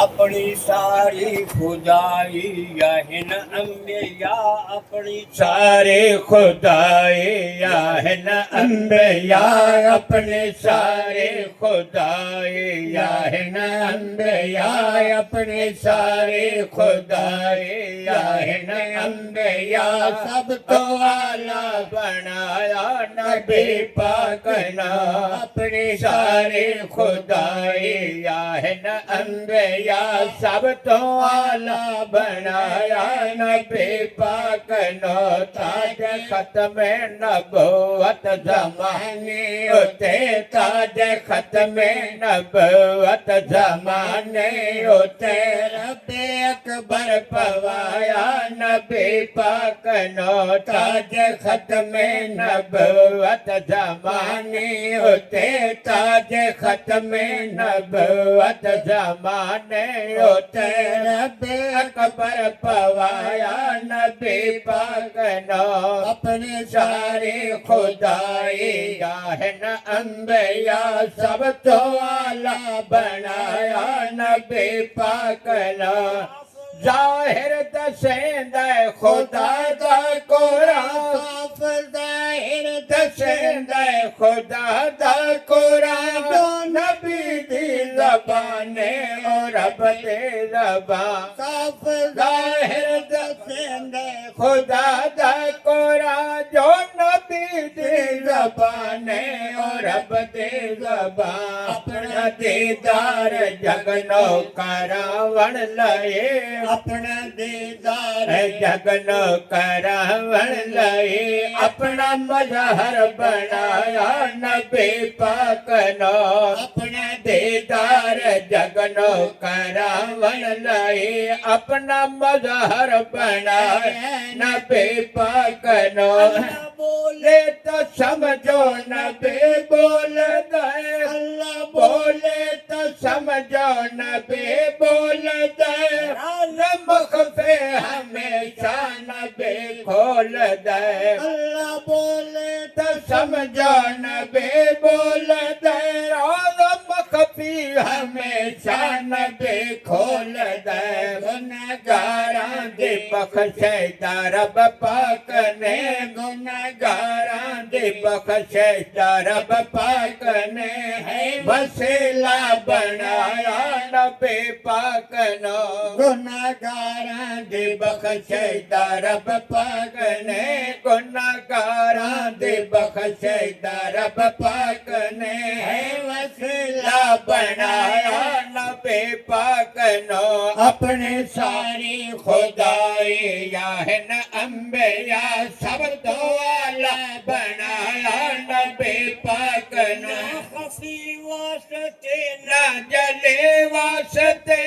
अपनी सारी खुदाई यहिन अंबिया अपनी सारे खुदाए या है न अंबिया अपने सारे खुदाए या है न अंबिया अपने सारे खुदाए या है न अंबिया सब तो आला बनाया नबी पाक ने अपने सारे खुदाए या है न अंबिया सब तो आला बनाया नबी पाक नो ताज खत्म नबूवत ज़माने उते ताज खत्म नबूवत ज़माने उते रब्बे अकबर पवाया नबी पाक नो ताज खत्म नबूवत ज़माने उते ताज खत्म नबूवत ज़माने उते रब्बे अकबर पवाया नबी पाक नो अपने सारे खुदाई या है न अंबिया सब तो आला बनाया नबी पाक नो जाहिर दसेंद खुदा दा कुरान साफ जाहिर दसेंद खुदा दा कुरान नबी दी ज़बाने और रब दे ज़बान साफ जाहिर दसेंद खुदा दा कुरान जो नबी दी ज़बाने और रब दे ज़बान अपना दीदार जगनो करावण लए अपना दीदार जगनो करावण लए अपना मजहर बनाया नबी पाक नो अपना दीदार जगनो करावण लए अपना मजहर बनाया नबी पाक नो बोले तो समझो नबी बोल दे अल्लाह बोले तो समझो नबी बोल दे मखफे हमेशा नबी खोल दे अल्लाह बोले तो समझो नबी बोल दे मखफी हमेशा नबी खोल दे गुनहगारा दे बख्शे रब पाक ने गुनहगारा दे बख्शे रब पाक ने है वसीला बनाया नबी पाक नो गुनहगारा दे बख्शे रब पाक ने गुनहगारा दे बख्शे रब पाक ने है वसीला बनाया नबी पाक नो अपने सारी खुदाई या है न अंबिया सब तो आला बनाया नबी पाक नो खफी वास्ते न जले वास्ते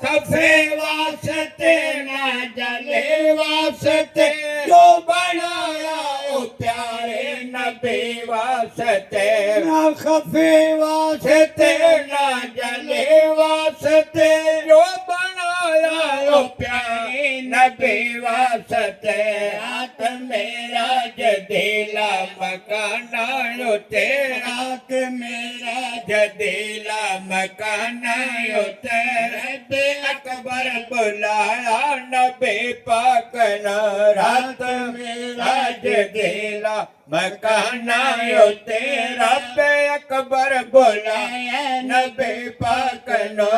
खफे वास्ते न जले वास्ते जो बनाया ओ प्यारे नबी वास्ते न खफे वास्ते न जले वास्ते जो बनाया ओ प्यारे नबी वास्ते रात मेरा जदीला मकाना उते रात मेरा जदीला मकाना उते रब्बे अकबर बुलाया नबी पाक नो रात मेरा जदीला मकाना उते रब्बे अकबर बुलाया नबी पाक नो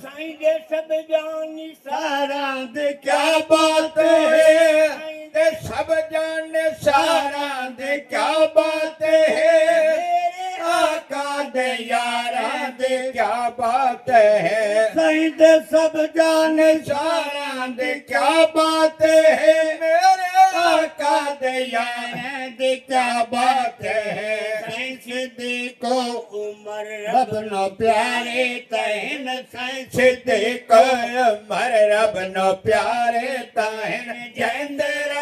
साईं सब जानी सारा दे क्या बात है ते सब जाने सारा दे क्या बात है आका दे यारा दे क्या बात है सही दे सब जाने सारा दे क्या बात है मेरे आका दे यारा दे क्या बात है सही सिद्दीको उमर रब नो प्यारे तहन सही सिद्दीको उमर रब नो प्यारे तहन जंदर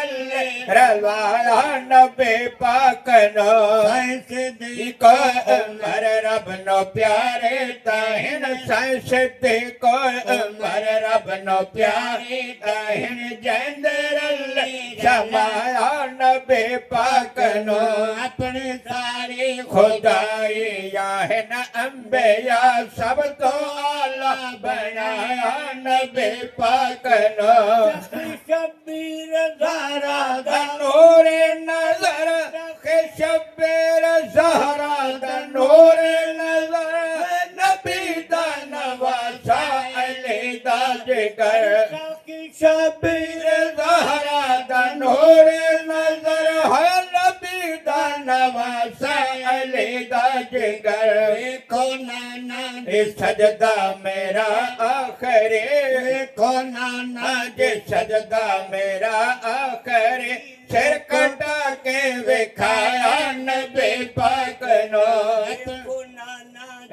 रवाया नबी पाक नो सही सिद्दीको उमर रब नो प्यारे तहन सही सिद्दीको उमर रब नो प्यारे तहन जंदर समाया नबी पाक नो अपने सारे खुदाई या है न अंबिया सब तो आला आला बनाया नबी पाक नो शबीर ज़हरा दा नूरे नज़र शब्बीर ज़हरा दा नूरे नज़र नबी दा नवासा अली दा जिगर शब्बीर ज़हरा दा नूरे नज़र है नबी दा नवासा अली दा जिगर देखो नाना ये सजदा मेरा आखिरी को नाना जे सजदा मेरा आखिरी सिर कटा के विखाया नबी पाक नो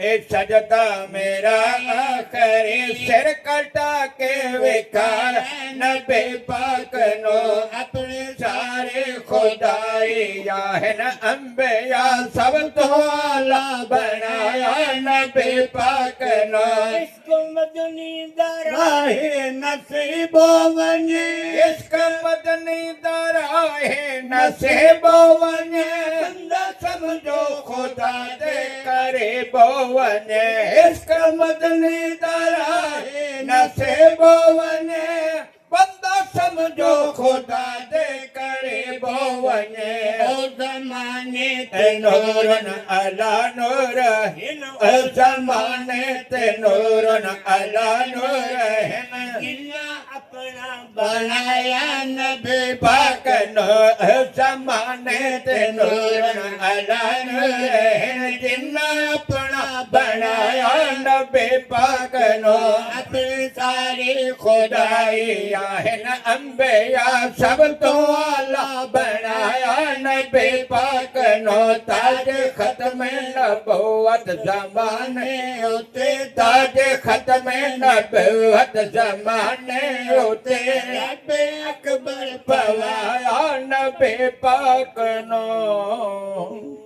ए सजदा मेरा आखिरी सिर कटा के विखाया नबी पाक नो अपने सारे खुदाई याहन अंबिया सब तो आला बनाया नबी पाक नो इसको मदनी दरा राहे नसीबो वने इश्क मदनी दराहे नसीबो वने बंदा समझो खुदा दे करे बोवने इश्क मदनी दराहे नसीबो वने बंदा समझो खुदा दे करे बोवने ओ जमाने ते नूरन अला नूर ओ जमाने ते नूरन अला नूर है अपना बनाया नबी पाक नो जमाने ते नूरन अला नूर है जिन्ना अपना बनाया नबी पाक नो अपनी सारी खुदाई है न अंबिया सब तो आला बनाया नबी पाक नो ताज खत्म नबूवत जमाने होते ताज खत्म नबूवत जमाने होते रब्बे अकबर पवाया नबी पाक नो